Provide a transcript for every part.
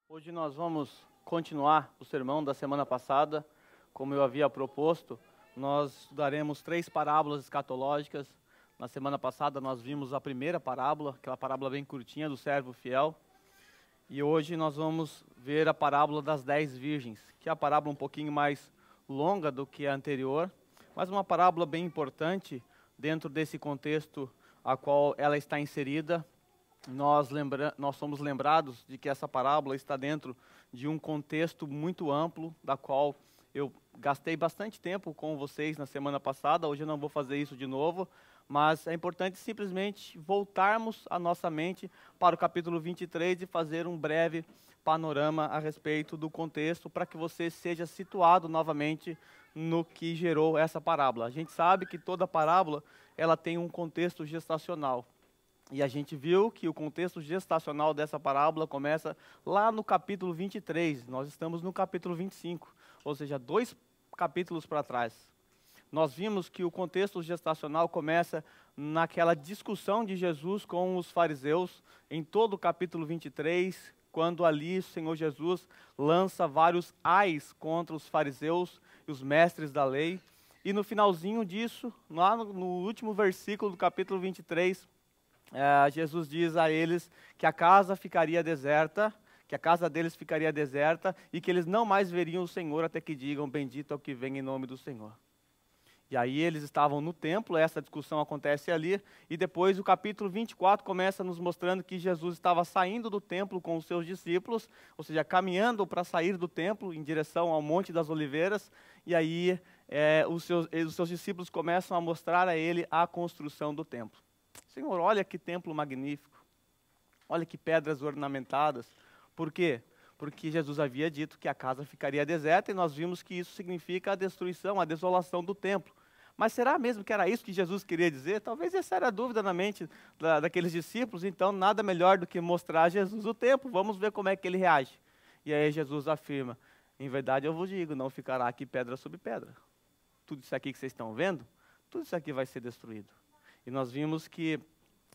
Hoje nós vamos continuar o sermão da semana passada. Como eu havia proposto, nós estudaremos 3 parábolas escatológicas. Na semana passada nós vimos a primeira parábola, aquela parábola bem curtinha do servo fiel. E hoje nós vamos ver a parábola das 10 virgens, que é a parábola um pouquinho mais longa do que a anterior, mas uma parábola bem importante dentro desse contexto a qual ela está inserida. Nós somos lembrados de que essa parábola está dentro de um contexto muito amplo, da qual eu gastei bastante tempo com vocês na semana passada. Hoje eu não vou fazer isso de novo, mas é importante simplesmente voltarmos a nossa mente para o capítulo 23 e fazer um breve panorama a respeito do contexto, para que você seja situado novamente no que gerou essa parábola. A gente sabe que toda parábola ela tem um contexto gestacional. E a gente viu que o contexto gestacional dessa parábola começa lá no capítulo 23. Nós estamos no capítulo 25, ou seja, 2 capítulos para trás. Nós vimos que o contexto gestacional começa naquela discussão de Jesus com os fariseus, em todo o capítulo 23, quando ali o Senhor Jesus lança vários ais contra os fariseus e os mestres da lei. E no finalzinho disso, lá no último versículo do capítulo 23, Jesus diz a eles que a casa ficaria deserta, que a casa deles ficaria deserta e que eles não mais veriam o Senhor até que digam: bendito é o que vem em nome do Senhor. E aí eles estavam no templo, essa discussão acontece ali, e depois o capítulo 24 começa nos mostrando que Jesus estava saindo do templo com os seus discípulos, ou seja, caminhando para sair do templo em direção ao Monte das Oliveiras, e aí os seus discípulos começam a mostrar a ele a construção do templo. Senhor, olha que templo magnífico, olha que pedras ornamentadas. Por quê? Porque Jesus havia dito que a casa ficaria deserta e nós vimos que isso significa a destruição, a desolação do templo. Mas será mesmo que era isso que Jesus queria dizer? Talvez essa era a dúvida na mente daqueles discípulos, então nada melhor do que mostrar a Jesus o templo, vamos ver como é que ele reage. E aí Jesus afirma: em verdade eu vos digo, não ficará aqui pedra sobre pedra. Tudo isso aqui que vocês estão vendo, tudo isso aqui vai ser destruído. E nós vimos que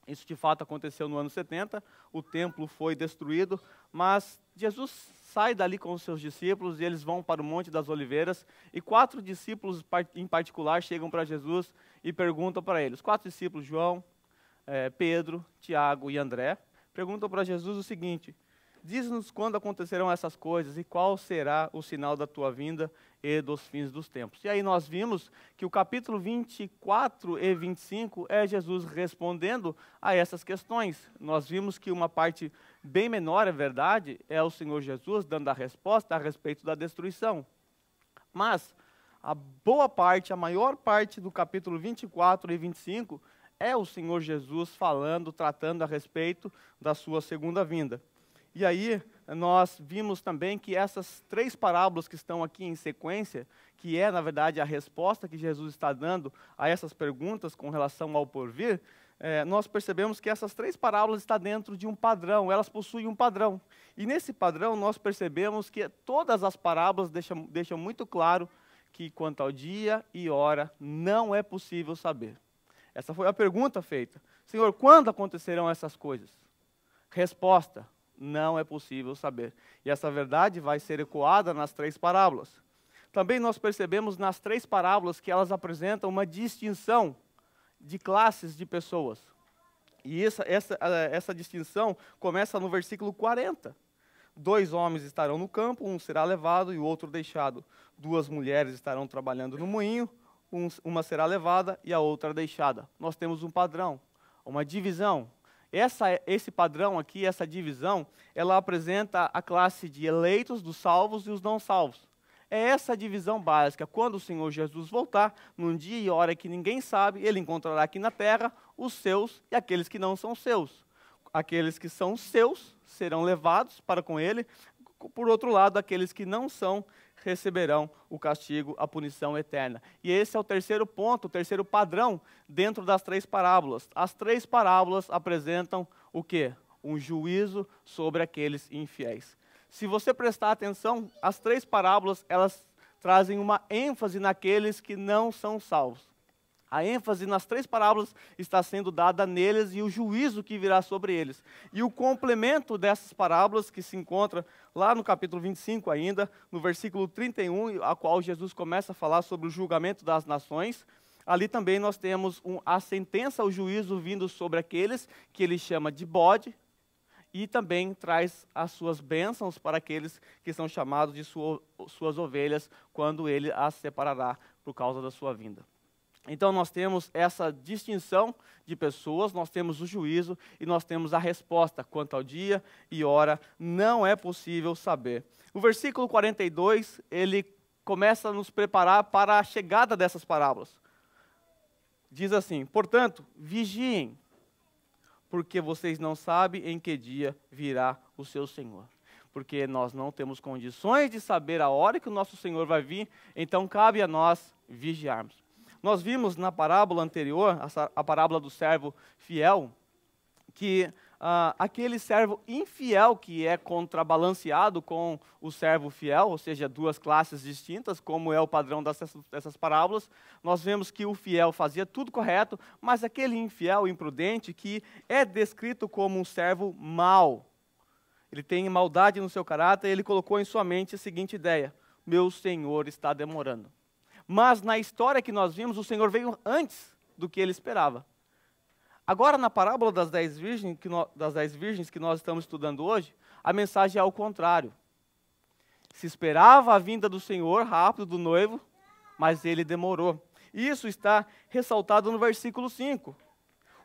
isso de fato aconteceu no ano 70, o templo foi destruído, mas Jesus sai dali com os seus discípulos e eles vão para o Monte das Oliveiras, e 4 discípulos em particular chegam para Jesus e perguntam para ele. Os 4 discípulos, João, Pedro, Tiago e André, perguntam para Jesus o seguinte: diz-nos quando acontecerão essas coisas e qual será o sinal da tua vinda e dos fins dos tempos. E aí nós vimos que o capítulo 24 e 25 é Jesus respondendo a essas questões. Nós vimos que uma parte bem menor, é verdade, é o Senhor Jesus dando a resposta a respeito da destruição. Mas a boa parte, a maior parte do capítulo 24 e 25 é o Senhor Jesus falando, tratando a respeito da sua segunda vinda. E aí, nós vimos também que essas 3 parábolas que estão aqui em sequência, que é, na verdade, a resposta que Jesus está dando a essas perguntas com relação ao porvir, nós percebemos que essas 3 parábolas estão dentro de um padrão, elas possuem um padrão. E nesse padrão, nós percebemos que todas as parábolas deixam muito claro que, quanto ao dia e hora, não é possível saber. Essa foi a pergunta feita: Senhor, quando acontecerão essas coisas? Resposta: não é possível saber. E essa verdade vai ser ecoada nas 3 parábolas. Também nós percebemos nas 3 parábolas que elas apresentam uma distinção de classes de pessoas. E essa distinção começa no versículo 40. 2 homens estarão no campo, um será levado e o outro deixado. 2 mulheres estarão trabalhando no moinho, uma será levada e a outra deixada. Nós temos um padrão, uma divisão. Esse padrão aqui, essa divisão, ela apresenta a classe de eleitos, dos salvos e os não salvos. É essa a divisão básica. Quando o Senhor Jesus voltar, num dia e hora que ninguém sabe, ele encontrará aqui na terra os seus e aqueles que não são seus. Aqueles que são seus serão levados para com ele. Por outro lado, aqueles que não são receberão o castigo, a punição eterna. E esse é o terceiro ponto, o terceiro padrão dentro das 3 parábolas. As 3 parábolas apresentam o quê? Um juízo sobre aqueles infiéis. Se você prestar atenção, as 3 parábolas, elas trazem uma ênfase naqueles que não são salvos. A ênfase nas 3 parábolas está sendo dada neles e o juízo que virá sobre eles. E o complemento dessas parábolas, que se encontra lá no capítulo 25 ainda, no versículo 31, a qual Jesus começa a falar sobre o julgamento das nações, ali também nós temos a sentença, o juízo vindo sobre aqueles que ele chama de bode, e também traz as suas bênçãos para aqueles que são chamados de suas ovelhas, quando ele as separará por causa da sua vinda. Então nós temos essa distinção de pessoas, nós temos o juízo e nós temos a resposta quanto ao dia e hora, não é possível saber. O versículo 42, ele começa a nos preparar para a chegada dessas parábolas. Diz assim: portanto, vigiem, porque vocês não sabem em que dia virá o seu Senhor. Porque nós não temos condições de saber a hora que o nosso Senhor vai vir, então cabe a nós vigiarmos. Nós vimos na parábola anterior, a parábola do servo fiel, que aquele servo infiel que é contrabalanceado com o servo fiel, ou seja, 2 classes distintas, como é o padrão dessas parábolas, nós vemos que o fiel fazia tudo correto, mas aquele infiel, imprudente, que é descrito como um servo mau, ele tem maldade no seu caráter, ele colocou em sua mente a seguinte ideia: meu Senhor está demorando. Mas na história que nós vimos, o Senhor veio antes do que ele esperava. Agora, na parábola das 10 virgens que nós estamos estudando hoje, a mensagem é ao contrário. Se esperava a vinda do Senhor rápido, do noivo, mas ele demorou. Isso está ressaltado no versículo 5.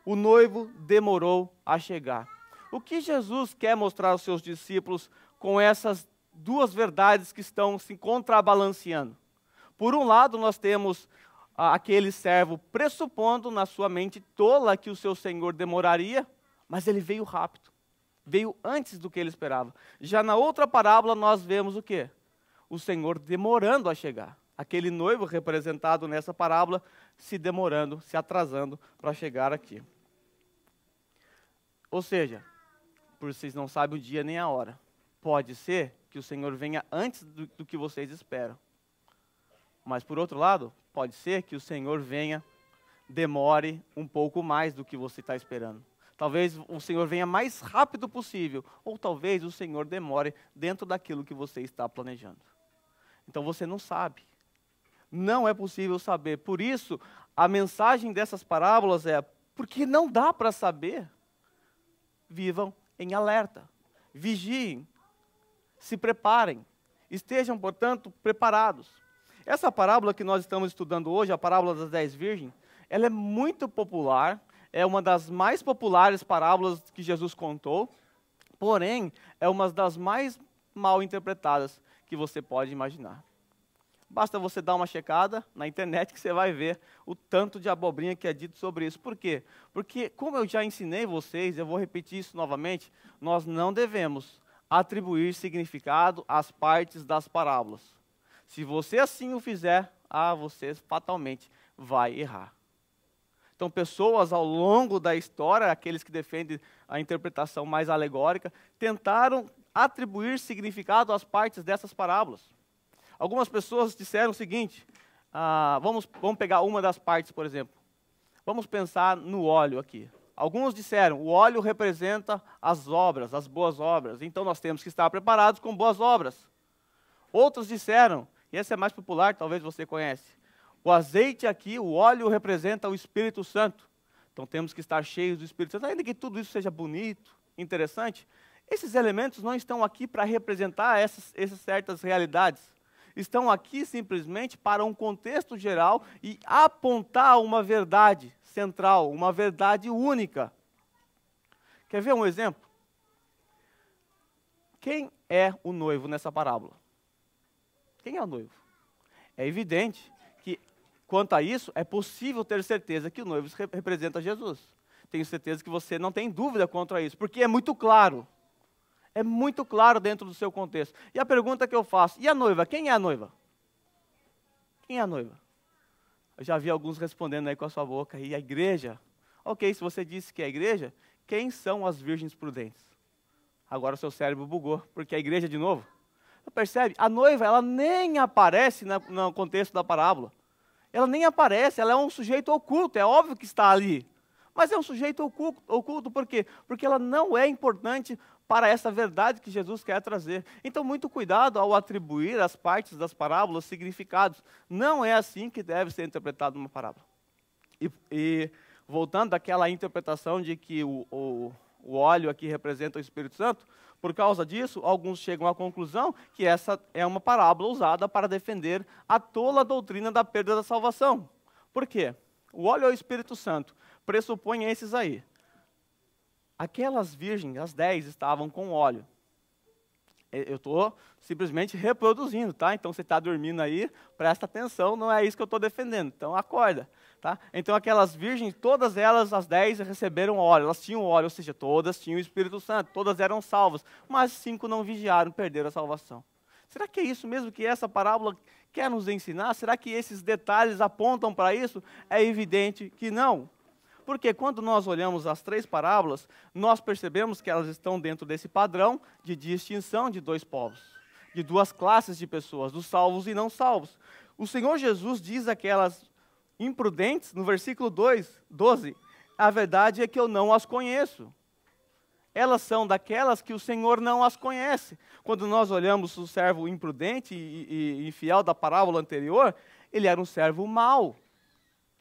O noivo demorou a chegar. O que Jesus quer mostrar aos seus discípulos com essas 2 verdades que estão se contrabalanceando? Por um lado, nós temos aquele servo pressupondo na sua mente tola que o seu Senhor demoraria, mas ele veio rápido, veio antes do que ele esperava. Já na outra parábola, nós vemos o quê? O Senhor demorando a chegar. Aquele noivo representado nessa parábola se demorando, se atrasando para chegar aqui. Ou seja, por vocês não sabem o dia nem a hora, pode ser que o Senhor venha antes do que vocês esperam. Mas, por outro lado, pode ser que o Senhor demore um pouco mais do que você está esperando. Talvez o Senhor venha mais rápido possível, ou talvez o Senhor demore dentro daquilo que você está planejando. Então, você não sabe. Não é possível saber. Por isso, a mensagem dessas parábolas é: porque não dá para saber, vivam em alerta, vigiem, se preparem, estejam, portanto, preparados. Essa parábola que nós estamos estudando hoje, a parábola das 10 virgens, ela é muito popular, é uma das mais populares parábolas que Jesus contou, porém, é uma das mais mal interpretadas que você pode imaginar. Basta você dar uma checada na internet que você vai ver o tanto de abobrinha que é dito sobre isso. Por quê? Porque, como eu já ensinei vocês, eu vou repetir isso novamente, nós não devemos atribuir significado às partes das parábolas. Se você assim o fizer, você fatalmente vai errar. Então, pessoas ao longo da história, aqueles que defendem a interpretação mais alegórica, tentaram atribuir significado às partes dessas parábolas. Algumas pessoas disseram o seguinte: vamos pegar uma das partes, por exemplo. Vamos pensar no óleo aqui. Alguns disseram: o óleo representa as obras, as boas obras, então nós temos que estar preparados com boas obras. Outros disseram, e essa é mais popular, talvez você conhece: o azeite aqui, o óleo representa o Espírito Santo. Então temos que estar cheios do Espírito Santo, ainda que tudo isso seja bonito, interessante. Esses elementos não estão aqui para representar essas certas realidades. Estão aqui simplesmente para um contexto geral e apontar uma verdade central, uma verdade única. Quer ver um exemplo? Quem é o noivo nessa parábola? Quem é o noivo? É evidente que, quanto a isso, é possível ter certeza que o noivo representa Jesus. Tenho certeza que você não tem dúvida quanto a isso, porque é muito claro. É muito claro dentro do seu contexto. E a pergunta que eu faço: e a noiva? Quem é a noiva? Quem é a noiva? Eu já vi alguns respondendo aí com a sua boca: e a igreja? Ok, se você disse que é a igreja, quem são as virgens prudentes? Agora o seu cérebro bugou, porque a igreja de novo. Percebe? A noiva, ela nem aparece no contexto da parábola. Ela nem aparece, ela é um sujeito oculto, é óbvio que está ali. Mas é um sujeito oculto, por quê? Porque ela não é importante para essa verdade que Jesus quer trazer. Então, muito cuidado ao atribuir às partes das parábolas significados. Não é assim que deve ser interpretada uma parábola. E voltando àquela interpretação de que o óleo aqui representa o Espírito Santo, por causa disso, alguns chegam à conclusão que essa é uma parábola usada para defender a tola doutrina da perda da salvação. Por quê? O óleo é o Espírito Santo, pressupõe esses aí. Aquelas virgens, as 10, estavam com óleo. Eu estou simplesmente reproduzindo, tá? Então, você está dormindo aí, presta atenção, não é isso que eu estou defendendo. Então, acorda, tá? Então, aquelas virgens, todas elas, as 10, receberam óleo. Elas tinham óleo, ou seja, todas tinham o Espírito Santo, todas eram salvas. Mas 5 não vigiaram, perderam a salvação. Será que é isso mesmo que essa parábola quer nos ensinar? Será que esses detalhes apontam para isso? É evidente que não. Porque quando nós olhamos as 3 parábolas, nós percebemos que elas estão dentro desse padrão de distinção de 2 povos, de 2 classes de pessoas, dos salvos e não salvos. O Senhor Jesus diz àquelas imprudentes, no versículo 12, a verdade é que eu não as conheço. Elas são daquelas que o Senhor não as conhece. Quando nós olhamos o servo imprudente e infiel da parábola anterior, ele era um servo mau.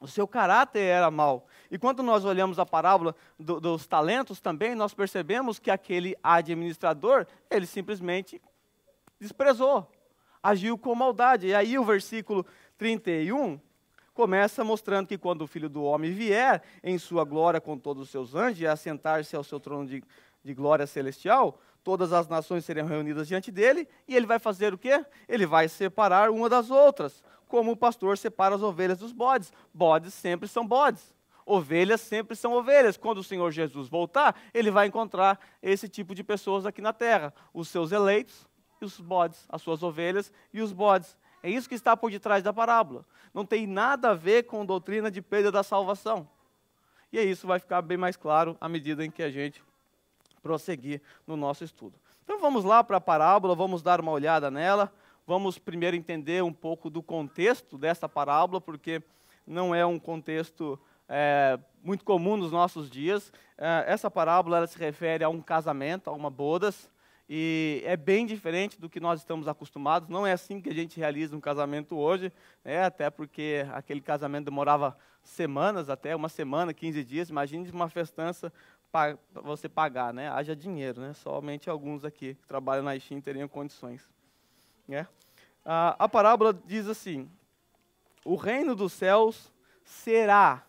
O seu caráter era mau. E quando nós olhamos a parábola dos talentos também, nós percebemos que aquele administrador, ele simplesmente desprezou, agiu com maldade. E aí o versículo 31 começa mostrando que quando o Filho do Homem vier em sua glória com todos os seus anjos e assentar-se ao seu trono de glória celestial, todas as nações serão reunidas diante dele, e ele vai fazer o quê? Ele vai separar uma das outras, como o pastor separa as ovelhas dos bodes. Bodes sempre são bodes. Ovelhas sempre são ovelhas. Quando o Senhor Jesus voltar, ele vai encontrar esse tipo de pessoas aqui na terra. Os seus eleitos e os bodes, as suas ovelhas e os bodes. É isso que está por detrás da parábola. Não tem nada a ver com doutrina de perda da salvação. E isso vai ficar bem mais claro à medida em que a gente prosseguir no nosso estudo. Então vamos lá para a parábola, vamos dar uma olhada nela. Vamos primeiro entender um pouco do contexto dessa parábola, porque não é um contexto muito comum nos nossos dias. Essa parábola ela se refere a um casamento, a uma bodas, e é bem diferente do que nós estamos acostumados. Não é assim que a gente realiza um casamento hoje, até porque aquele casamento demorava semanas, até uma semana, 15 dias. Imagine uma festança para você pagar, né? Haja dinheiro, né? Somente alguns aqui que trabalham na Steam teriam condições. A parábola diz assim: o reino dos céus será.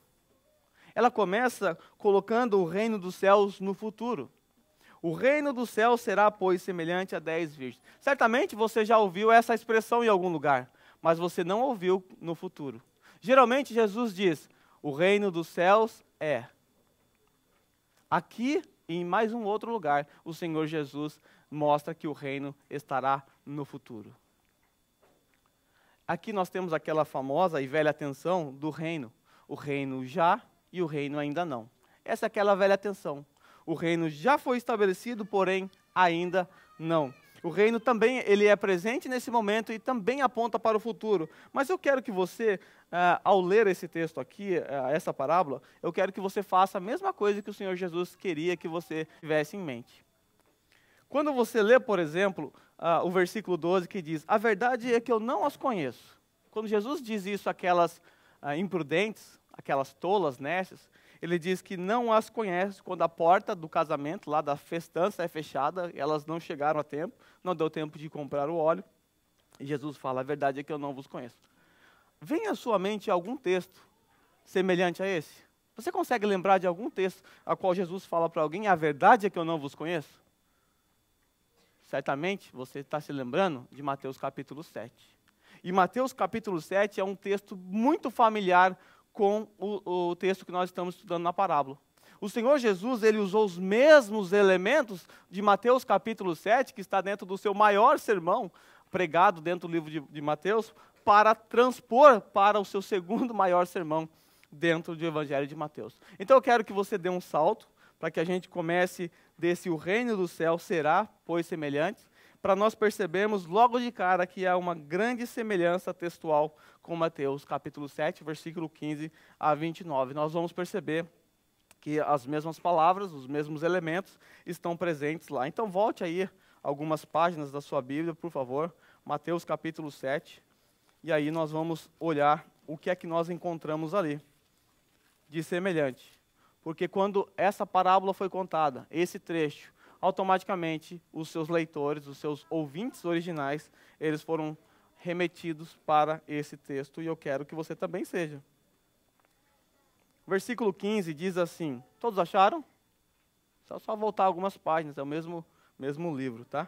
Ela começa colocando o reino dos céus no futuro. O reino dos céus será, pois, semelhante a 10 virgens. Certamente você já ouviu essa expressão em algum lugar, mas você não ouviu no futuro. Geralmente Jesus diz: o reino dos céus é. Aqui e em mais um outro lugar, o Senhor Jesus mostra que o reino estará no futuro. Aqui nós temos aquela famosa e velha tensão do reino. O reino já e o reino ainda não. Essa é aquela velha tensão. O reino já foi estabelecido, porém ainda não. O reino também ele é presente nesse momento e também aponta para o futuro. Mas eu quero que você, ao ler esse texto aqui, essa parábola, eu quero que você faça a mesma coisa que o Senhor Jesus queria que você tivesse em mente. Quando você lê, por exemplo, o versículo 12 que diz: a verdade é que eu não as conheço. Quando Jesus diz isso àquelas imprudentes, aquelas tolas, nécias, ele diz que não as conhece quando a porta do casamento, lá da festança, é fechada, elas não chegaram a tempo, não deu tempo de comprar o óleo. E Jesus fala: a verdade é que eu não vos conheço. Vem à sua mente algum texto semelhante a esse? Você consegue lembrar de algum texto a qual Jesus fala para alguém: a verdade é que eu não vos conheço? Certamente você está se lembrando de Mateus capítulo 7. E Mateus capítulo 7 é um texto muito familiar com o texto que nós estamos estudando na parábola. O Senhor Jesus, ele usou os mesmos elementos de Mateus capítulo 7, que está dentro do seu maior sermão, pregado dentro do livro de Mateus, para transpor para o seu segundo maior sermão dentro do Evangelho de Mateus. Então eu quero que você dê um salto, para que a gente comece desse: o reino do céu será, pois, semelhante, para nós percebermos logo de cara que há uma grande semelhança textual com Mateus, capítulo 7, versículo 15 a 29. Nós vamos perceber que as mesmas palavras, os mesmos elementos estão presentes lá. Então volte aí algumas páginas da sua Bíblia, por favor, Mateus capítulo 7, e aí nós vamos olhar o que é que nós encontramos ali de semelhante. Porque quando essa parábola foi contada, esse trecho, automaticamente os seus leitores, os seus ouvintes originais, eles foram remetidos para esse texto, e eu quero que você também seja. Versículo 15 diz assim, todos acharam? Só voltar algumas páginas, é o mesmo livro, tá?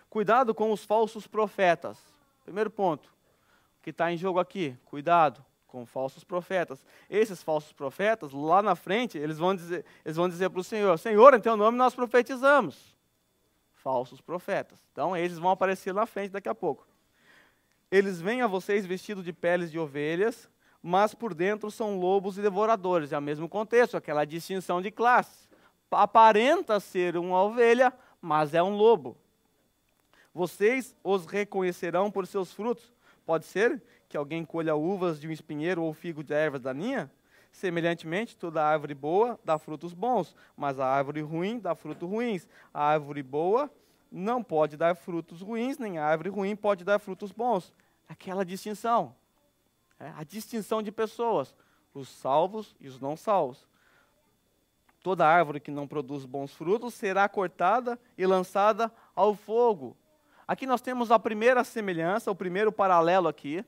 Cuidado com os falsos profetas. Primeiro ponto, que está em jogo aqui, cuidado com falsos profetas. Esses falsos profetas, lá na frente, eles vão dizer para o Senhor, Senhor, em teu nome nós profetizamos. Falsos profetas. Então, eles vão aparecer na frente daqui a pouco. Eles vêm a vocês vestidos de peles de ovelhas, mas por dentro são lobos e devoradores. É o mesmo contexto, aquela distinção de classe. Aparenta ser uma ovelha, mas é um lobo. Vocês os reconhecerão por seus frutos. Pode ser que alguém colha uvas de um espinheiro ou figo de ervas daninha? Semelhantemente, toda árvore boa dá frutos bons, mas a árvore ruim dá frutos ruins. A árvore boa não pode dar frutos ruins, nem a árvore ruim pode dar frutos bons. Aquela distinção. A distinção de pessoas, os salvos e os não salvos. Toda árvore que não produz bons frutos será cortada e lançada ao fogo. Aqui nós temos a primeira semelhança, o primeiro paralelo aqui.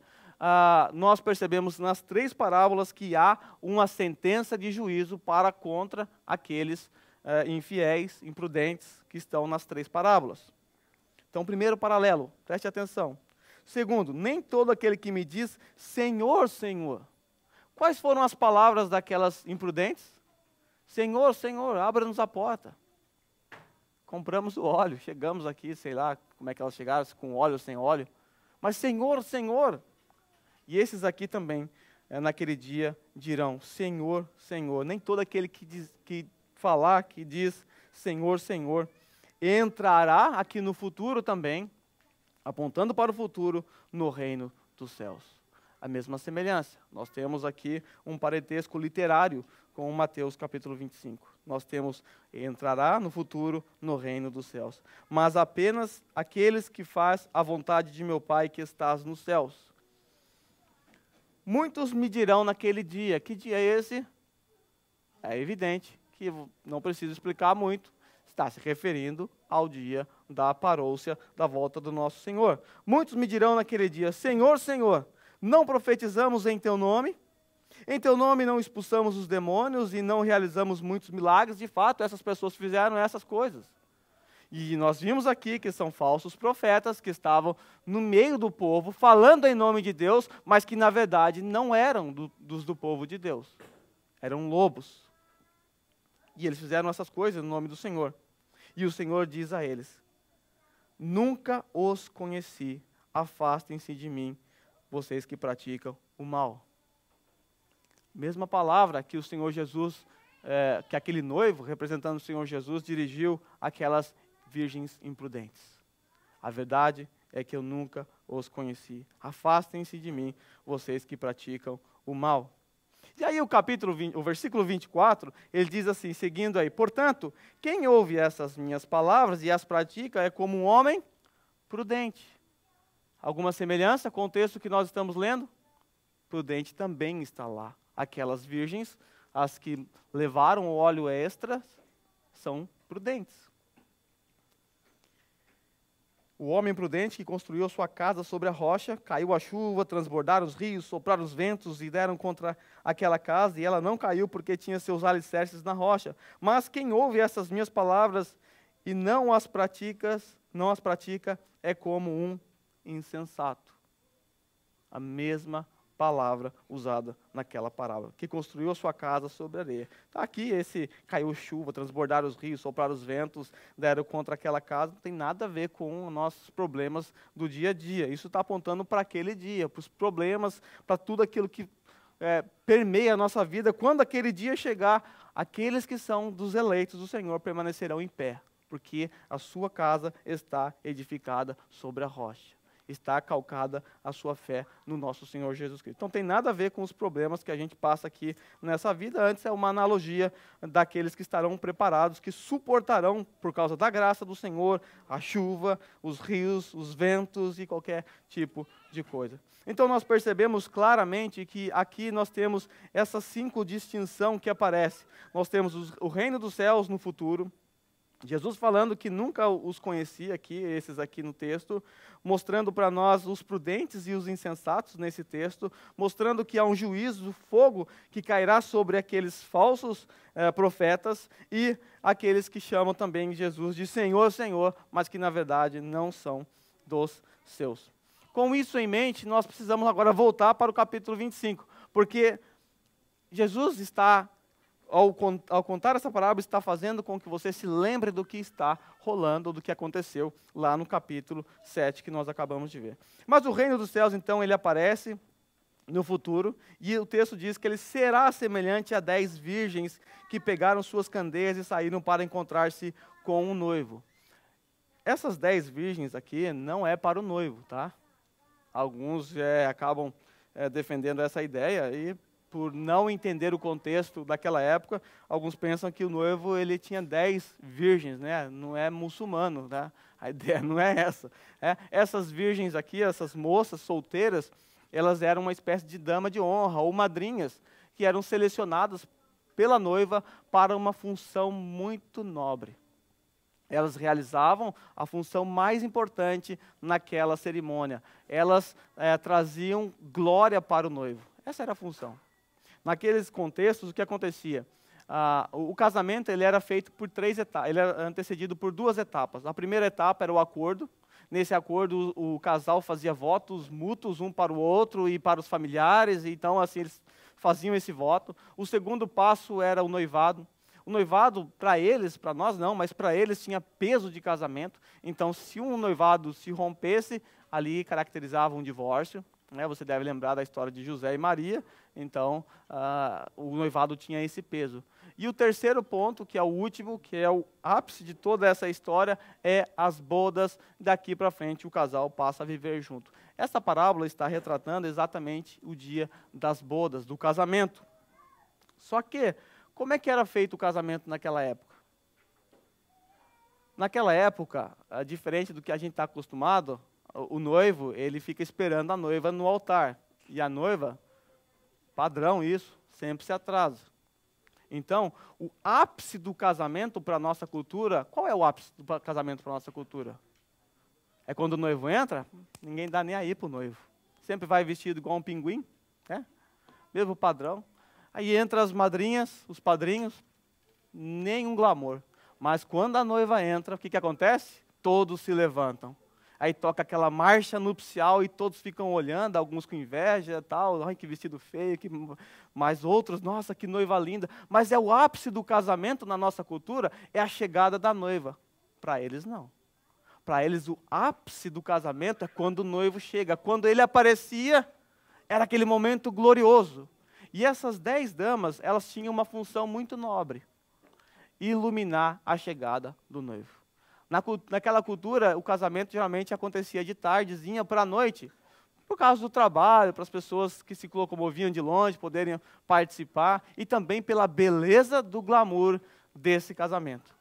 Nós percebemos nas 3 parábolas que há uma sentença de juízo contra aqueles infiéis, imprudentes, que estão nas 3 parábolas. Então, primeiro paralelo, preste atenção. Segundo, nem todo aquele que me diz, Senhor, Senhor. Quais foram as palavras daquelas imprudentes? Senhor, Senhor, abra-nos a porta. Compramos o óleo, chegamos aqui, sei lá como é que elas chegaram, com óleo ou sem óleo. Mas Senhor, Senhor. E esses aqui também, naquele dia, dirão, Senhor, Senhor. Nem todo aquele que diz, Senhor, Senhor, entrará aqui no futuro também, apontando para o futuro, no reino dos céus. A mesma semelhança. Nós temos aqui um parentesco literário com Mateus capítulo 25. Nós temos, entrará no futuro, no reino dos céus. Mas apenas aqueles que fazem a vontade de meu Pai que estás nos céus. Muitos me dirão naquele dia. Que dia é esse? É evidente que não preciso explicar muito. Está se referindo ao dia da parousia, da volta do nosso Senhor. Muitos me dirão naquele dia, Senhor, Senhor, não profetizamos em teu nome? Em teu nome não expulsamos os demônios e não realizamos muitos milagres? De fato, essas pessoas fizeram essas coisas. E nós vimos aqui que são falsos profetas que estavam no meio do povo, falando em nome de Deus, mas que na verdade não eram dos do povo de Deus. Eram lobos. E eles fizeram essas coisas no nome do Senhor. E o Senhor diz a eles, nunca os conheci, afastem-se de mim, vocês que praticam o mal. Mesma palavra que o Senhor Jesus, que aquele noivo, representando o Senhor Jesus, dirigiu àquelas virgens imprudentes. A verdade é que eu nunca os conheci. Afastem-se de mim, vocês que praticam o mal. E aí o versículo 24, ele diz assim, seguindo aí, portanto, quem ouve essas minhas palavras e as pratica é como um homem prudente. Alguma semelhança com o texto que nós estamos lendo? Prudente também está lá. Aquelas virgens, as que levaram o óleo extra, são prudentes. O homem prudente que construiu sua casa sobre a rocha, caiu a chuva, transbordaram os rios, sopraram os ventos e deram contra aquela casa, e ela não caiu porque tinha seus alicerces na rocha. Mas quem ouve essas minhas palavras e não as pratica, é como um insensato. A mesma palavra usada naquela parábola, que construiu a sua casa sobre a areia. Tá aqui esse caiu chuva, transbordaram os rios, sopraram os ventos, deram contra aquela casa, não tem nada a ver com os nossos problemas do dia a dia. Isso está apontando para aquele dia, para os problemas, para tudo aquilo que permeia a nossa vida. Quando aquele dia chegar, aqueles que são dos eleitos do Senhor permanecerão em pé. porque a sua casa está edificada sobre a rocha. Está calcada a sua fé no nosso Senhor Jesus Cristo. Então tem nada a ver com os problemas que a gente passa aqui nessa vida. Antes é uma analogia daqueles que estarão preparados, que suportarão, por causa da graça do Senhor, a chuva, os rios, os ventos e qualquer tipo de coisa. Então nós percebemos claramente que aqui nós temos essas 5 distinções que aparecem. Nós temos o reino dos céus no futuro, Jesus falando que nunca os conhecia aqui, esses aqui no texto, mostrando para nós os prudentes e os insensatos nesse texto, mostrando que há um juízo do fogo que cairá sobre aqueles falsos profetas e aqueles que chamam também Jesus de Senhor, Senhor, mas que na verdade não são dos seus. Com isso em mente, nós precisamos agora voltar para o capítulo 25, porque Jesus está, ao contar essa parábola, está fazendo com que você se lembre do que está rolando, do que aconteceu lá no capítulo 7, que nós acabamos de ver. Mas o reino dos céus, então, ele aparece no futuro, e o texto diz que ele será semelhante a 10 virgens que pegaram suas candeias e saíram para encontrar-se com um noivo. Essas 10 virgens aqui não é para o noivo, tá? Alguns acabam defendendo essa ideia e, por não entender o contexto daquela época, alguns pensam que o noivo ele tinha 10 virgens, né? Não é muçulmano, né? A ideia não é essa. Essas virgens aqui, essas moças solteiras, elas eram uma espécie de dama de honra ou madrinhas que eram selecionadas pela noiva para uma função muito nobre. Elas realizavam a função mais importante naquela cerimônia. Elas traziam glória para o noivo. Essa era a função. Naqueles contextos, o que acontecia? O casamento ele era feito por 3 etapas, ele era antecedido por 2 etapas. A primeira etapa era o acordo. Nesse acordo, o casal fazia votos mútuos um para o outro e para os familiares, e então assim eles faziam esse voto. O segundo passo era o noivado. O noivado, para eles, para nós não, mas para eles tinha peso de casamento. Então, se um noivado se rompesse, ali caracterizava um divórcio. Você deve lembrar da história de José e Maria. Então, o noivado tinha esse peso. E o terceiro ponto, que é o último, que é o ápice de toda essa história, é as bodas. Daqui para frente, o casal passa a viver junto. Essa parábola está retratando exatamente o dia das bodas, do casamento. Só que, como é que era feito o casamento naquela época? Naquela época, diferente do que a gente está acostumado, o noivo, ele fica esperando a noiva no altar. E a noiva, padrão isso, sempre se atrasa. Então, o ápice do casamento para a nossa cultura, qual é o ápice do casamento para a nossa cultura? É quando o noivo entra, ninguém dá nem aí para o noivo. Sempre vai vestido igual um pinguim, né? Mesmo padrão. Aí entra as madrinhas, os padrinhos, nenhum glamour. Mas quando a noiva entra, o que acontece? Todos se levantam. Aí toca aquela marcha nupcial e todos ficam olhando, alguns com inveja, tal, ai que vestido feio, mas outros, nossa, que noiva linda. Mas é o ápice do casamento na nossa cultura, é a chegada da noiva. Para eles não. Para eles o ápice do casamento é quando o noivo chega. Quando ele aparecia, era aquele momento glorioso. E essas 10 damas, elas tinham uma função muito nobre: iluminar a chegada do noivo. Naquela cultura, o casamento geralmente acontecia de tardezinha para a noite, por causa do trabalho, para as pessoas que se locomoviam de longe poderem participar, e também pela beleza do glamour desse casamento.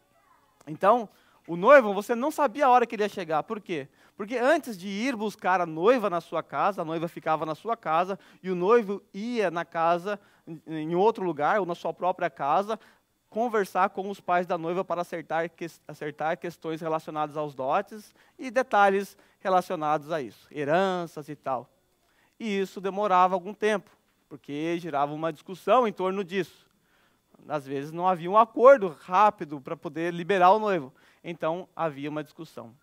Então, o noivo, você não sabia a hora que ele ia chegar. Por quê? Porque antes de ir buscar a noiva na sua casa, a noiva ficava na sua casa, e o noivo ia na casa, em outro lugar, ou na sua própria casa, conversar com os pais da noiva para acertar questões relacionadas aos dotes e detalhes relacionados a isso, heranças e tal. E isso demorava algum tempo, porque girava uma discussão em torno disso. Às vezes não havia um acordo rápido para poder liberar o noivo, então havia uma discussão.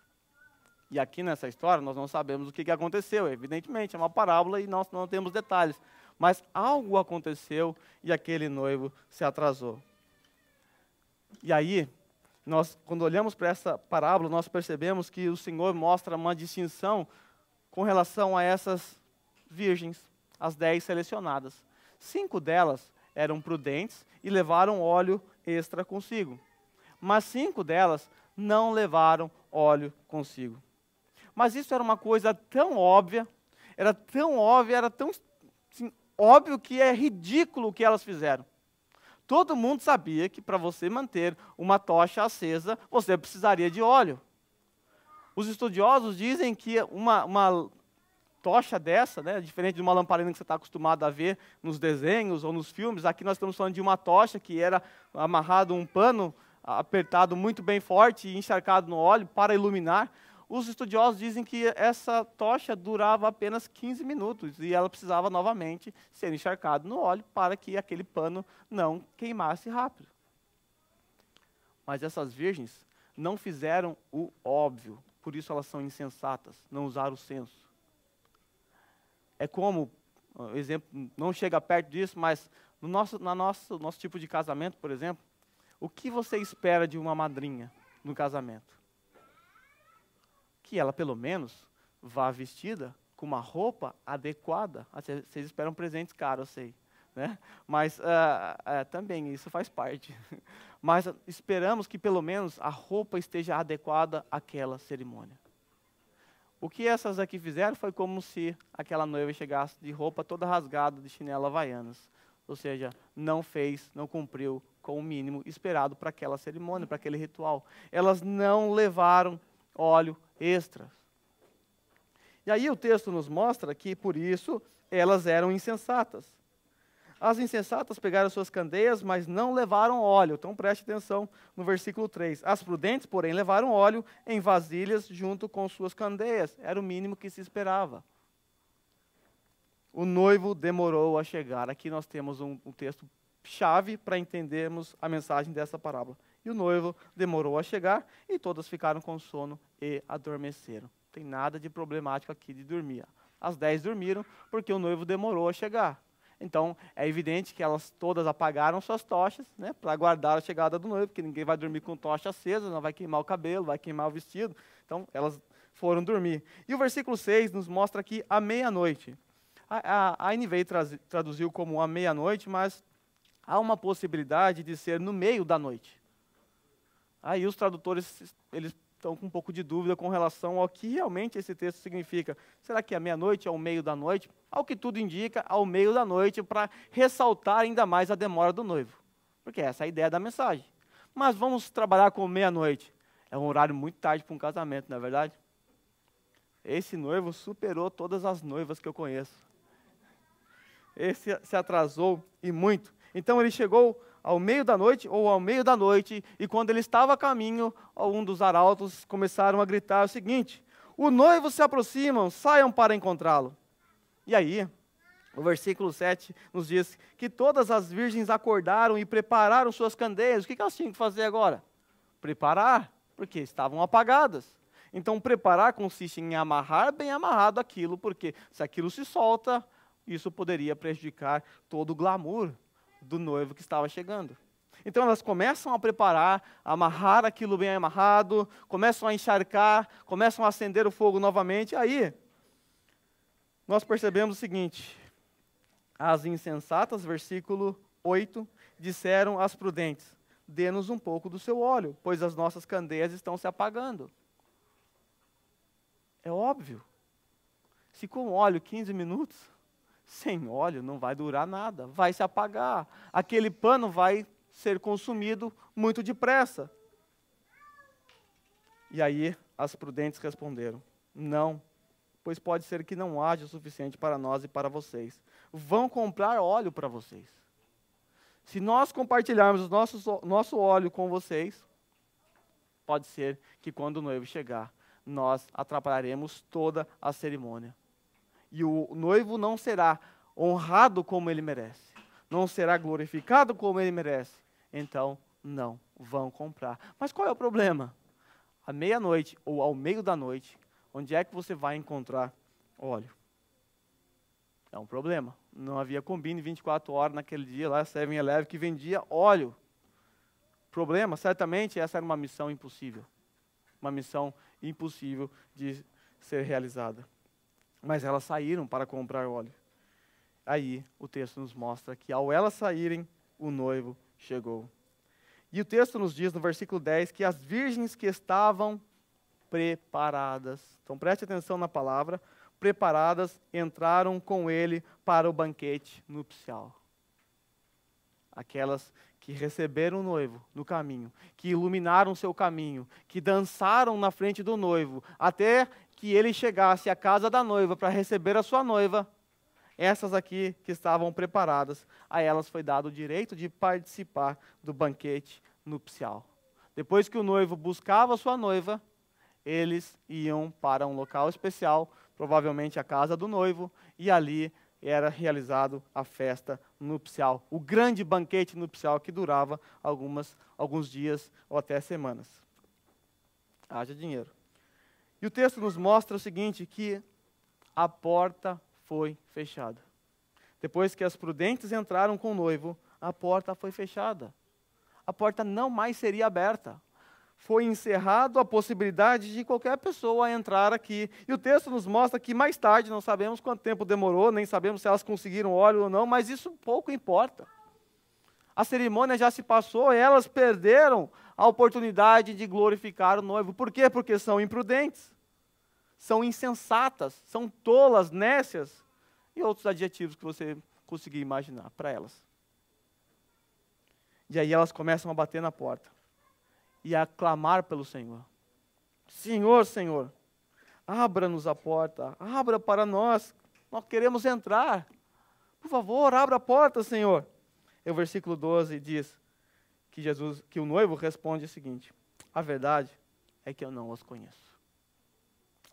E aqui nessa história nós não sabemos o que aconteceu, evidentemente é uma parábola e nós não temos detalhes, mas algo aconteceu e aquele noivo se atrasou. E aí, quando olhamos para essa parábola, nós percebemos que o Senhor mostra uma distinção com relação a essas virgens, as 10 selecionadas. 5 delas eram prudentes e levaram óleo extra consigo. Mas 5 delas não levaram óleo consigo. Mas isso era uma coisa tão óbvia, era tão assim, óbvio que é ridículo o que elas fizeram. Todo mundo sabia que para você manter uma tocha acesa, você precisaria de óleo. Os estudiosos dizem que uma tocha dessa, né, diferente de uma lamparina que você está acostumado a ver nos desenhos ou nos filmes, aqui nós estamos falando de uma tocha que era amarrado um pano apertado muito bem forte e encharcado no óleo para iluminar. Os estudiosos dizem que essa tocha durava apenas 15 minutos e ela precisava novamente ser encharcada no óleo para que aquele pano não queimasse rápido. Mas essas virgens não fizeram o óbvio, por isso elas são insensatas, não usaram o senso. É como, exemplo, não chega perto disso, mas no nosso tipo de casamento, por exemplo, o que você espera de uma madrinha no casamento? Que ela, pelo menos, vá vestida com uma roupa adequada. Vocês esperam presentes caros, eu sei, né? Mas também isso faz parte. Mas esperamos que, pelo menos, a roupa esteja adequada àquela cerimônia. O que essas aqui fizeram foi como se aquela noiva chegasse de roupa toda rasgada, de chinelo havaianas. Ou seja, não cumpriu com o mínimo esperado para aquela cerimônia, para aquele ritual. Elas não levaram óleo extra. E aí o texto nos mostra que, por isso, elas eram insensatas. As insensatas pegaram suas candeias, mas não levaram óleo. Então preste atenção no versículo 3. As prudentes, porém, levaram óleo em vasilhas junto com suas candeias. Era o mínimo que se esperava. O noivo demorou a chegar. Aqui nós temos um texto chave para entendermos a mensagem dessa parábola. E o noivo demorou a chegar e todas ficaram com sono e adormeceram. Não tem nada de problemático aqui de dormir. As 10 dormiram porque o noivo demorou a chegar. Então, é evidente que elas todas apagaram suas tochas, né, para aguardar a chegada do noivo, porque ninguém vai dormir com tocha acesa, não vai queimar o cabelo, vai queimar o vestido. Então, elas foram dormir. E o versículo 6 nos mostra aqui a meia-noite. A NVI traduziu como a meia-noite, mas há uma possibilidade de ser no meio da noite. Aí os tradutores, eles estão com um pouco de dúvida com relação ao que realmente esse texto significa. Será que é meia-noite, ao meio da noite? Ao que tudo indica, ao meio da noite, para ressaltar ainda mais a demora do noivo. Porque essa é a ideia da mensagem. Mas vamos trabalhar com meia-noite. É um horário muito tarde para um casamento, não é verdade? Esse noivo superou todas as noivas que eu conheço. Esse se atrasou e muito. Então ele chegou ao meio da noite, e quando ele estava a caminho, um dos arautos começaram a gritar o seguinte: o noivo se aproxima, saiam para encontrá-lo. E aí, o versículo 7 nos diz que todas as virgens acordaram e prepararam suas candeias. O que elas tinham que fazer agora? Preparar, porque estavam apagadas. Então, preparar consiste em amarrar bem amarrado aquilo, porque se aquilo se solta, isso poderia prejudicar todo o glamour do noivo que estava chegando. Então elas começam a preparar, a amarrar aquilo bem amarrado, começam a encharcar, começam a acender o fogo novamente. Aí, nós percebemos o seguinte: as insensatas, versículo 8, disseram às prudentes: dê-nos um pouco do seu óleo, pois as nossas candeias estão se apagando. É óbvio. Se com óleo 15 minutos, sem óleo não vai durar nada, vai se apagar. Aquele pano vai ser consumido muito depressa. E aí as prudentes responderam: não, pois pode ser que não haja o suficiente para nós e para vocês. Vão comprar óleo para vocês. Se nós compartilharmos o nosso óleo com vocês, pode ser que quando o noivo chegar, nós atrapalharemos toda a cerimônia. E o noivo não será honrado como ele merece, não será glorificado como ele merece. Então, não vão comprar. Mas qual é o problema? À meia-noite ou ao meio da noite, onde é que você vai encontrar óleo? É um problema. Não havia Combine 24 horas naquele dia lá, 7-Eleven, que vendia óleo. Problema, certamente essa era uma missão impossível. Uma missão impossível de ser realizada. Mas elas saíram para comprar óleo. Aí o texto nos mostra que ao elas saírem, o noivo chegou. E o texto nos diz, no versículo 10, que as virgens que estavam preparadas, então preste atenção na palavra, preparadas, entraram com ele para o banquete nupcial. Aquelas que receberam o noivo no caminho, que iluminaram o seu caminho, que dançaram na frente do noivo, até que ele chegasse à casa da noiva para receber a sua noiva, essas aqui que estavam preparadas, a elas foi dado o direito de participar do banquete nupcial. Depois que o noivo buscava a sua noiva, eles iam para um local especial, provavelmente a casa do noivo, e ali era realizado a festa nupcial, o grande banquete nupcial que durava alguns dias ou até semanas. Haja dinheiro. E o texto nos mostra o seguinte, que a porta foi fechada. Depois que as prudentes entraram com o noivo, a porta foi fechada. A porta não mais seria aberta. Foi encerrado a possibilidade de qualquer pessoa entrar aqui. E o texto nos mostra que mais tarde, não sabemos quanto tempo demorou, nem sabemos se elas conseguiram óleo ou não, mas isso pouco importa. A cerimônia já se passou, elas perderam a oportunidade de glorificar o noivo. Por quê? Porque são imprudentes, são insensatas, são tolas, nécias, e outros adjetivos que você conseguir imaginar para elas. E aí elas começam a bater na porta e a clamar pelo Senhor. Senhor, Senhor, abra-nos a porta, abra para nós queremos entrar. Por favor, abra a porta, Senhor. E o versículo 12 diz que o noivo responde o seguinte: a verdade é que eu não os conheço.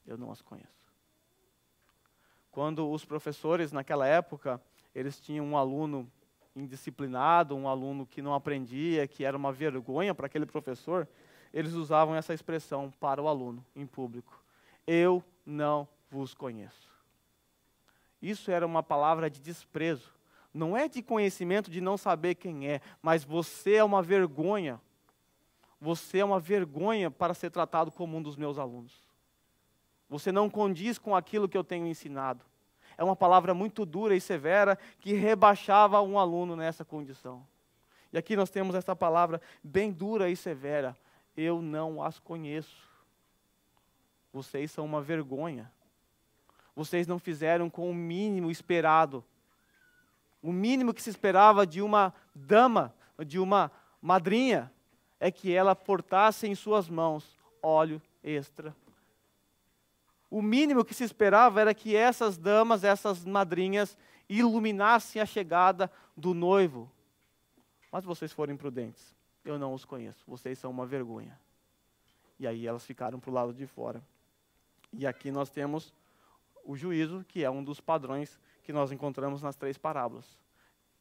Eu não os conheço. Quando os professores, naquela época, eles tinham um aluno indisciplinado, um aluno que não aprendia, que era uma vergonha para aquele professor, eles usavam essa expressão para o aluno, em público. Eu não vos conheço. Isso era uma palavra de desprezo. Não é de conhecimento de não saber quem é, mas você é uma vergonha. Você é uma vergonha para ser tratado como um dos meus alunos. Você não condiz com aquilo que eu tenho ensinado. É uma palavra muito dura e severa que rebaixava um aluno nessa condição. E aqui nós temos essa palavra bem dura e severa. Eu não as conheço. Vocês são uma vergonha. Vocês não fizeram com o mínimo esperado. O mínimo que se esperava de uma dama, de uma madrinha, é que ela portasse em suas mãos óleo extra. O mínimo que se esperava era que essas damas, essas madrinhas, iluminassem a chegada do noivo. Mas vocês foram imprudentes. Eu não os conheço. Vocês são uma vergonha. E aí elas ficaram para o lado de fora. E aqui nós temos o juízo, que é um dos padrões que nós encontramos nas 3 parábolas.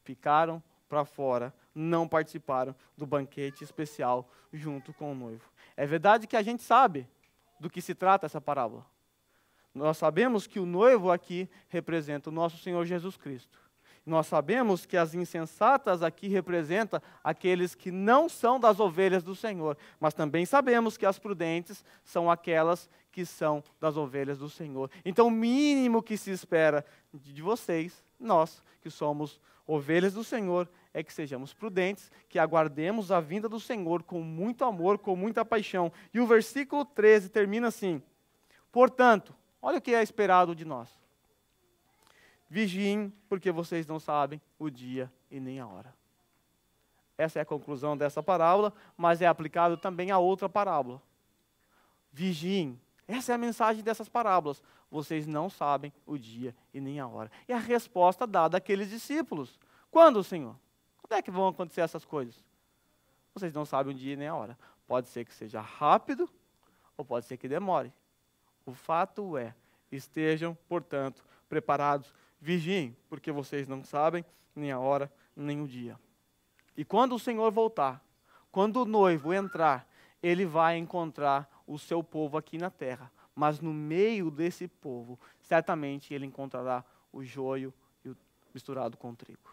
Ficaram para fora, não participaram do banquete especial junto com o noivo. É verdade que a gente sabe do que se trata essa parábola. Nós sabemos que o noivo aqui representa o nosso Senhor Jesus Cristo. Nós sabemos que as insensatas aqui representam aqueles que não são das ovelhas do Senhor. Mas também sabemos que as prudentes são aquelas que são das ovelhas do Senhor. Então, o mínimo que se espera de vocês, nós que somos ovelhas do Senhor, é que sejamos prudentes, que aguardemos a vinda do Senhor com muito amor, com muita paixão. E o versículo 13 termina assim: portanto, olha o que é esperado de nós. Vigiem, porque vocês não sabem o dia e nem a hora. Essa é a conclusão dessa parábola, mas é aplicado também a outra parábola. Vigiem. Essa é a mensagem dessas parábolas. Vocês não sabem o dia e nem a hora. E a resposta dada àqueles discípulos. Quando, Senhor? Quando é que vão acontecer essas coisas? Vocês não sabem o dia e nem a hora. Pode ser que seja rápido, ou pode ser que demore. O fato é, estejam, portanto, preparados, vigiem, porque vocês não sabem nem a hora, nem o dia. E quando o Senhor voltar, quando o noivo entrar, ele vai encontrar o seu povo aqui na terra. Mas no meio desse povo, certamente ele encontrará o joio misturado com o trigo.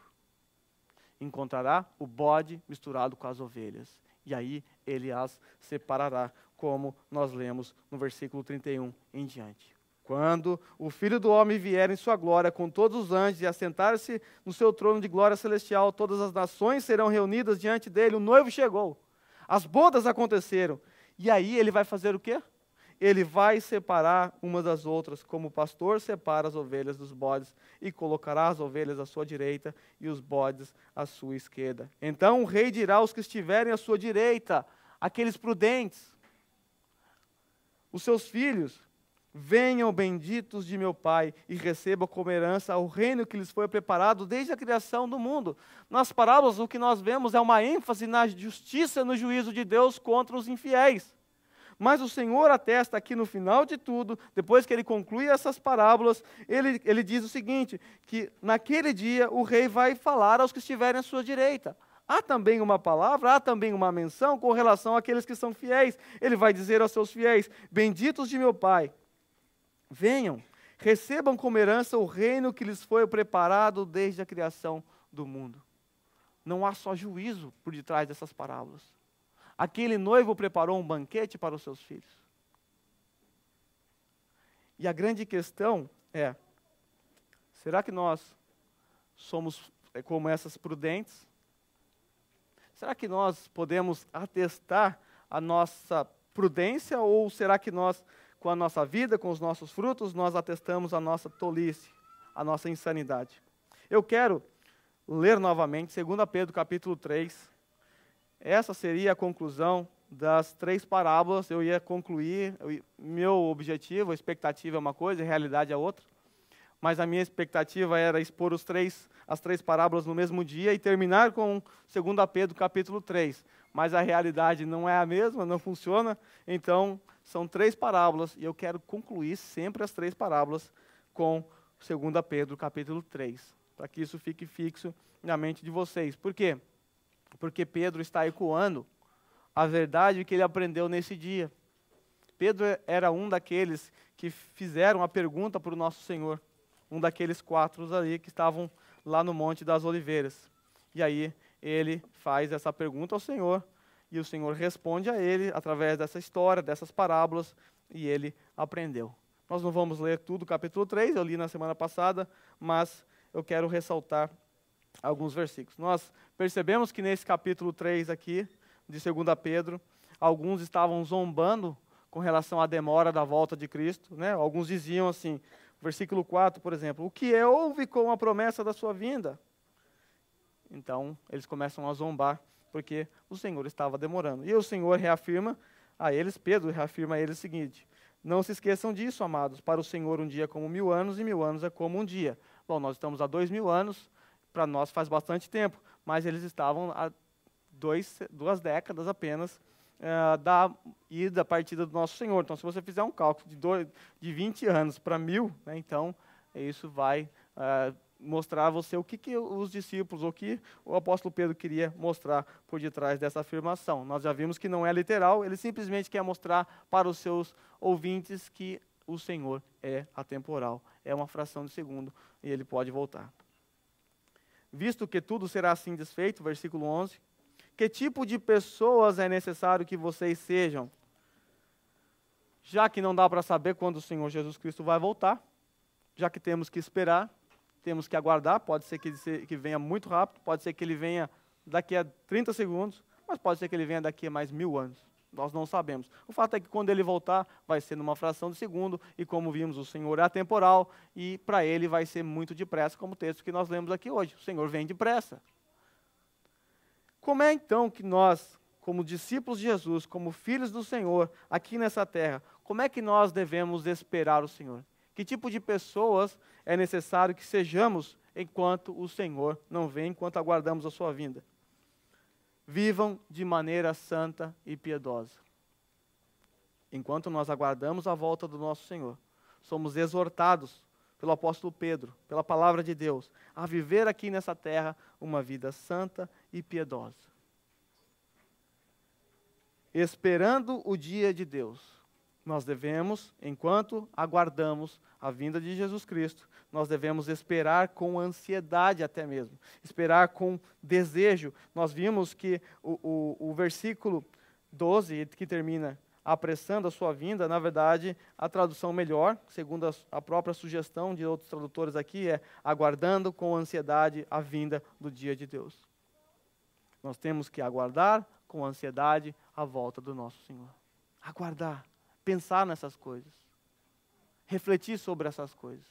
Encontrará o bode misturado com as ovelhas. E aí ele as separará, como nós lemos no versículo 31 em diante. Quando o Filho do Homem vier em sua glória com todos os anjos e assentar-se no seu trono de glória celestial, todas as nações serão reunidas diante dele. O noivo chegou. As bodas aconteceram. E aí ele vai fazer o quê? Ele vai separar umas das outras, como o pastor separa as ovelhas dos bodes, e colocará as ovelhas à sua direita e os bodes à sua esquerda. Então o rei dirá aos que estiverem à sua direita, aqueles prudentes, os seus filhos: venham benditos de meu Pai e recebam como herança o reino que lhes foi preparado desde a criação do mundo. Nas parábolas, o que nós vemos é uma ênfase na justiça e no juízo de Deus contra os infiéis. Mas o Senhor atesta aqui no final de tudo, depois que ele conclui essas parábolas, ele diz o seguinte, que naquele dia o rei vai falar aos que estiverem à sua direita. Há também uma palavra, há também uma menção com relação àqueles que são fiéis. Ele vai dizer aos seus fiéis: benditos de meu Pai, venham, recebam como herança o reino que lhes foi preparado desde a criação do mundo. Não há só juízo por detrás dessas parábolas. Aquele noivo preparou um banquete para os seus filhos. E a grande questão é: será que nós somos como essas prudentes? Será que nós podemos atestar a nossa prudência, ou será que nós, com a nossa vida, com os nossos frutos, nós atestamos a nossa tolice, a nossa insanidade? Eu quero ler novamente 2 Pedro capítulo 3. Essa seria a conclusão das 3 parábolas. Eu ia concluir, meu objetivo, a expectativa é uma coisa, a realidade é outra. Mas a minha expectativa era expor as 3 parábolas no mesmo dia e terminar com 2 Pedro capítulo 3. Mas a realidade não é a mesma, não funciona. Então, são 3 parábolas e eu quero concluir sempre as 3 parábolas com 2 Pedro capítulo 3, para que isso fique fixo na mente de vocês. Por quê? Porque Pedro está ecoando a verdade que ele aprendeu nesse dia. Pedro era um daqueles que fizeram a pergunta para o nosso Senhor, um daqueles 4 ali que estavam lá no Monte das Oliveiras. E aí ele faz essa pergunta ao Senhor, e o Senhor responde a ele através dessa história, dessas parábolas, e ele aprendeu. Nós não vamos ler tudo o capítulo 3, eu li na semana passada, mas eu quero ressaltar alguns versículos. Nós percebemos que nesse capítulo 3 aqui, de 2 Pedro, alguns estavam zombando com relação à demora da volta de Cristo, né? Alguns diziam assim, versículo 4, por exemplo: o que houve com a promessa da sua vinda? Então, eles começam a zombar, porque o Senhor estava demorando. E o Senhor reafirma a eles, Pedro reafirma a eles o seguinte: não se esqueçam disso, amados, para o Senhor um dia é como 1000 anos, e 1000 anos é como um dia. Bom, nós estamos há 2000 anos, para nós faz bastante tempo, mas eles estavam há 2 décadas apenas da ida, partida do nosso Senhor. Então, se você fizer um cálculo de 20 anos para 1000, né, então isso vai mostrar a você o que os discípulos, o que o apóstolo Pedro queria mostrar por detrás dessa afirmação. Nós já vimos que não é literal, ele simplesmente quer mostrar para os seus ouvintes que o Senhor é atemporal, é uma fração de segundo e ele pode voltar. Visto que tudo será assim desfeito, versículo 11, que tipo de pessoas é necessário que vocês sejam? Já que não dá para saber quando o Senhor Jesus Cristo vai voltar, já que temos que esperar, temos que aguardar, pode ser que venha muito rápido, pode ser que ele venha daqui a 30 segundos, mas pode ser que ele venha daqui a mais 1000 anos. Nós não sabemos. O fato é que quando ele voltar, vai ser numa fração de segundo, e como vimos, o Senhor é atemporal, e para ele vai ser muito depressa, como o texto que nós lemos aqui hoje. O Senhor vem depressa. Como é então que nós, como discípulos de Jesus, como filhos do Senhor, aqui nessa terra, como é que nós devemos esperar o Senhor? Que tipo de pessoas é necessário que sejamos enquanto o Senhor não vem, enquanto aguardamos a sua vinda? Vivam de maneira santa e piedosa. Enquanto nós aguardamos a volta do nosso Senhor, somos exortados pelo apóstolo Pedro, pela palavra de Deus, a viver aqui nessa terra uma vida santa e piedosa. Esperando o dia de Deus, nós devemos, enquanto aguardamos a vinda de Jesus Cristo, nós devemos esperar com ansiedade até mesmo, esperar com desejo. Nós vimos que o versículo 12, que termina apressando a sua vinda, na verdade, a tradução melhor, segundo a própria sugestão de outros tradutores aqui, é aguardando com ansiedade a vinda do dia de Deus. Nós temos que aguardar com ansiedade a volta do nosso Senhor. Aguardar, pensar nessas coisas, refletir sobre essas coisas.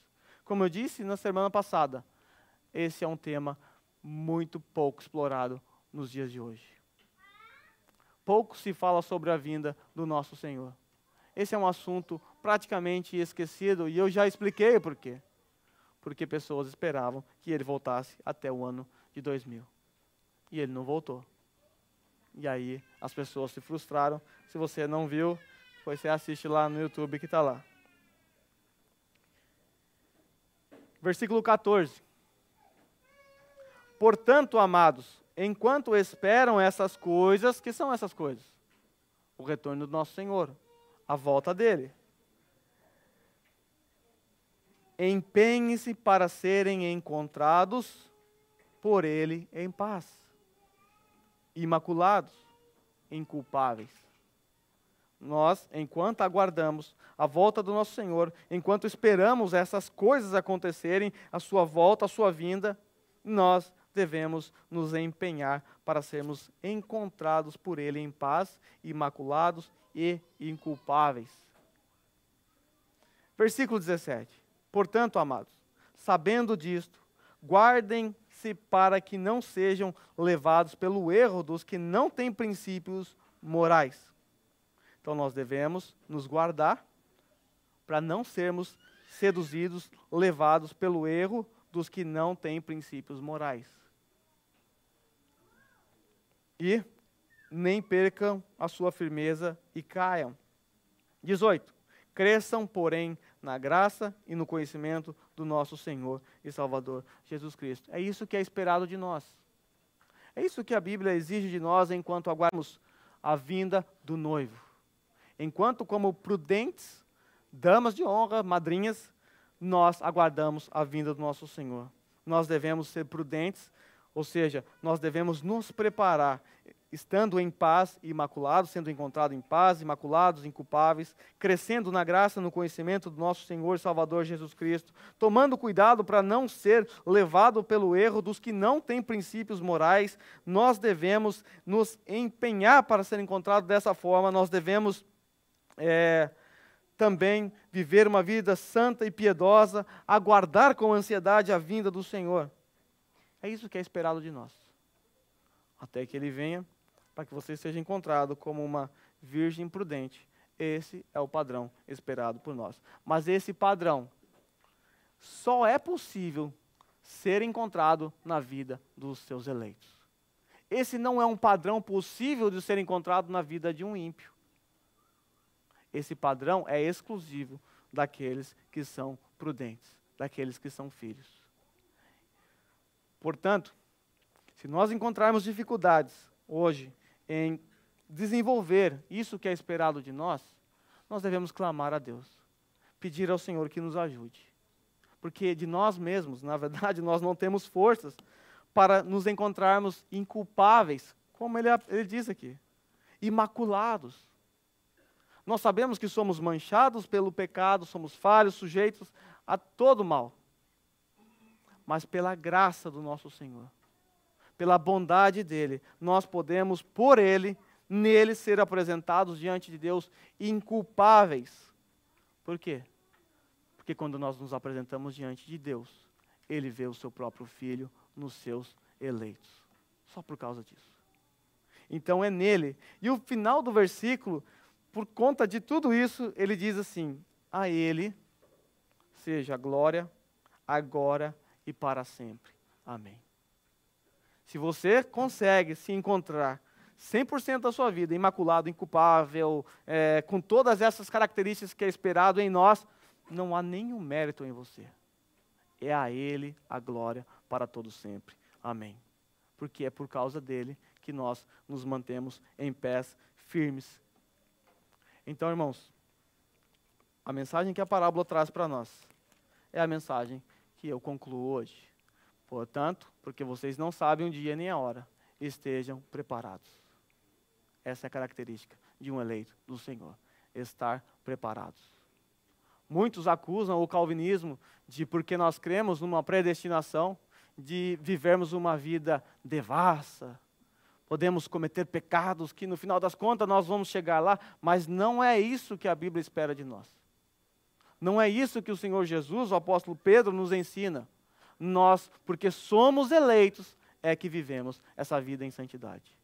Como eu disse na semana passada, esse é um tema muito pouco explorado nos dias de hoje. Pouco se fala sobre a vinda do nosso Senhor. Esse é um assunto praticamente esquecido, e eu já expliquei o porquê. Porque pessoas esperavam que ele voltasse até o ano de 2000. E ele não voltou. E aí as pessoas se frustraram. Se você não viu, depois você assiste lá no YouTube que está lá. Versículo 14. Portanto, amados, enquanto esperam essas coisas, que são essas coisas? O retorno do nosso Senhor, a volta dele. Empenhem-se para serem encontrados por ele em paz, imaculados, inculpáveis. Nós, enquanto aguardamos a volta do nosso Senhor, enquanto esperamos essas coisas acontecerem, a sua volta, a sua vinda, nós devemos nos empenhar para sermos encontrados por ele em paz, imaculados e inculpáveis. Versículo 17. Portanto, amados, sabendo disto, guardem-se para que não sejam levados pelo erro dos que não têm princípios morais. Então nós devemos nos guardar para não sermos seduzidos, levados pelo erro dos que não têm princípios morais. E nem percam a sua firmeza e caiam. 18. Cresçam, porém, na graça e no conhecimento do nosso Senhor e Salvador Jesus Cristo. É isso que é esperado de nós. É isso que a Bíblia exige de nós enquanto aguardamos a vinda do noivo. Enquanto, como prudentes, damas de honra, madrinhas, nós aguardamos a vinda do nosso Senhor. Nós devemos ser prudentes, ou seja, nós devemos nos preparar, estando em paz e imaculados, sendo encontrados em paz, imaculados, inculpáveis, crescendo na graça, no conhecimento do nosso Senhor e Salvador Jesus Cristo, tomando cuidado para não ser levado pelo erro dos que não têm princípios morais. Nós devemos nos empenhar para ser encontrados dessa forma, nós devemos também viver uma vida santa e piedosa, aguardar com ansiedade a vinda do Senhor. É isso que é esperado de nós. Até que Ele venha, para que você seja encontrado como uma virgem prudente. Esse é o padrão esperado por nós. Mas esse padrão só é possível ser encontrado na vida dos seus eleitos. Esse não é um padrão possível de ser encontrado na vida de um ímpio. Esse padrão é exclusivo daqueles que são prudentes, daqueles que são filhos. Portanto, se nós encontrarmos dificuldades hoje em desenvolver isso que é esperado de nós, nós devemos clamar a Deus, pedir ao Senhor que nos ajude. Porque de nós mesmos, na verdade, nós não temos forças para nos encontrarmos inculpáveis, como ele diz aqui, imaculados. Nós sabemos que somos manchados pelo pecado, somos falhos, sujeitos a todo mal. Mas pela graça do nosso Senhor, pela bondade dEle, nós podemos, por Ele, nele ser apresentados diante de Deus inculpáveis. Por quê? Porque quando nós nos apresentamos diante de Deus, Ele vê o seu próprio Filho nos seus eleitos. Só por causa disso. Então é nele. E o final do versículo, por conta de tudo isso, ele diz assim: a Ele seja a glória, agora e para sempre. Amém. Se você consegue se encontrar 100% da sua vida imaculado, inculpável, com todas essas características que é esperado em nós, não há nenhum mérito em você. É a Ele a glória para todo sempre. Amém. Porque é por causa dele que nós nos mantemos em pés firmes. Então, irmãos, a mensagem que a parábola traz para nós é a mensagem que eu concluo hoje. Portanto, porque vocês não sabem o dia nem a hora, estejam preparados. Essa é a característica de um eleito do Senhor, estar preparados. Muitos acusam o calvinismo de, porque nós cremos numa predestinação, de vivermos uma vida devassa, Podemos cometer pecados que no final das contas nós vamos chegar lá, mas não é isso que a Bíblia espera de nós. Não é isso que o Senhor Jesus, o apóstolo Pedro, nos ensina. Nós, porque somos eleitos, é que vivemos essa vida em santidade.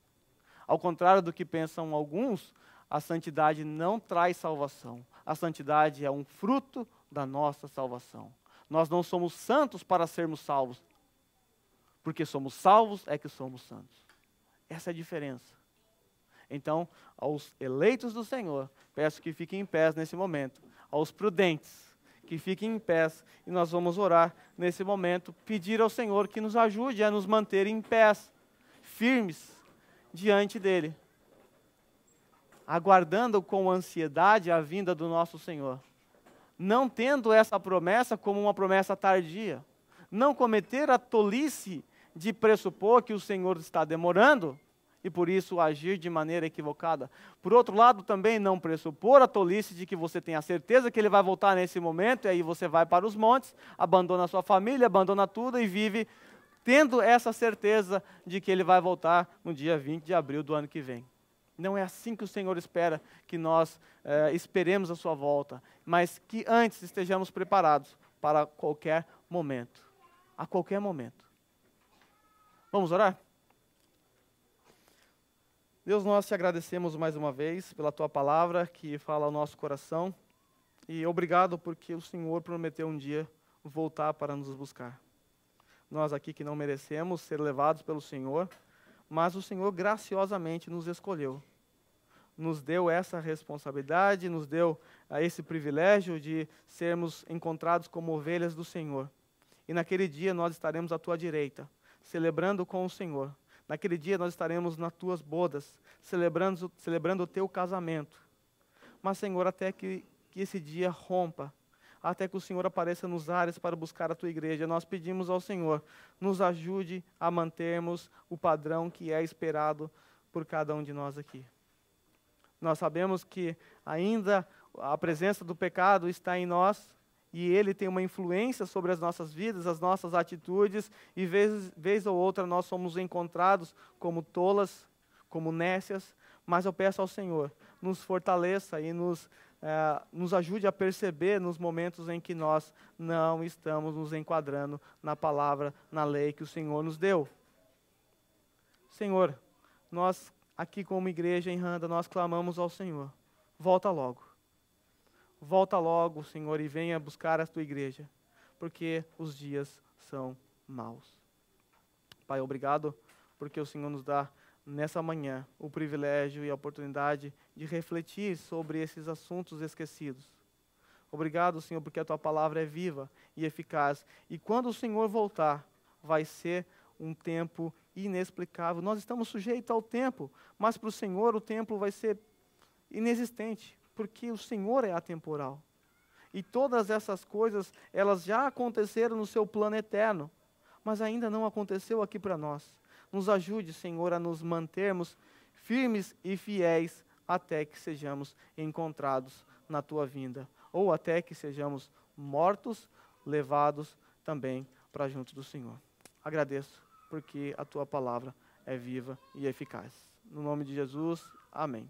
Ao contrário do que pensam alguns, a santidade não traz salvação. A santidade é um fruto da nossa salvação. Nós não somos santos para sermos salvos, porque somos salvos é que somos santos. Essa é a diferença. Então, aos eleitos do Senhor, peço que fiquem em pé nesse momento. Aos prudentes, que fiquem em pé, e nós vamos orar nesse momento, pedir ao Senhor que nos ajude a nos manter em pé, firmes diante dEle, aguardando com ansiedade a vinda do nosso Senhor, não tendo essa promessa como uma promessa tardia, não cometer a tolice de pressupor que o Senhor está demorando, e por isso agir de maneira equivocada. Por outro lado, também não pressupor a tolice de que você tem a certeza que Ele vai voltar nesse momento, e aí você vai para os montes, abandona a sua família, abandona tudo e vive tendo essa certeza de que Ele vai voltar no dia 20 de abril do ano que vem. Não é assim que o Senhor espera que nós esperemos a sua volta, mas que antes estejamos preparados para qualquer momento, a qualquer momento. Vamos orar? Deus, nós te agradecemos mais uma vez pela tua palavra que fala ao nosso coração, e obrigado porque o Senhor prometeu um dia voltar para nos buscar. Nós aqui que não merecemos ser levados pelo Senhor, mas o Senhor graciosamente nos escolheu. Nos deu essa responsabilidade, nos deu esse privilégio de sermos encontrados como ovelhas do Senhor. E naquele dia nós estaremos à tua direita, celebrando com o Senhor. Naquele dia nós estaremos nas tuas bodas, celebrando o teu casamento. Mas, Senhor, até que esse dia rompa, até que o Senhor apareça nos ares para buscar a tua igreja, nós pedimos ao Senhor, nos ajude a mantermos o padrão que é esperado por cada um de nós aqui. Nós sabemos que ainda a presença do pecado está em nós, e ele tem uma influência sobre as nossas vidas, as nossas atitudes, e vez ou outra nós somos encontrados como tolas, como nécias, mas eu peço ao Senhor, nos fortaleça e nos ajude a perceber nos momentos em que nós não estamos nos enquadrando na palavra, na lei que o Senhor nos deu. Senhor, nós aqui como igreja em Randa, nós clamamos ao Senhor, volta logo. Volta logo, Senhor, e venha buscar a tua igreja, porque os dias são maus. Pai, obrigado, porque o Senhor nos dá, nessa manhã, o privilégio e a oportunidade de refletir sobre esses assuntos esquecidos. Obrigado, Senhor, porque a tua palavra é viva e eficaz. E quando o Senhor voltar, vai ser um tempo inexplicável. Nós estamos sujeitos ao tempo, mas para o Senhor o tempo vai ser inexistente, porque o Senhor é atemporal. E todas essas coisas, elas já aconteceram no seu plano eterno, mas ainda não aconteceu aqui para nós. Nos ajude, Senhor, a nos mantermos firmes e fiéis até que sejamos encontrados na tua vinda, ou até que sejamos mortos, levados também para junto do Senhor. Agradeço, porque a tua palavra é viva e eficaz. No nome de Jesus, amém.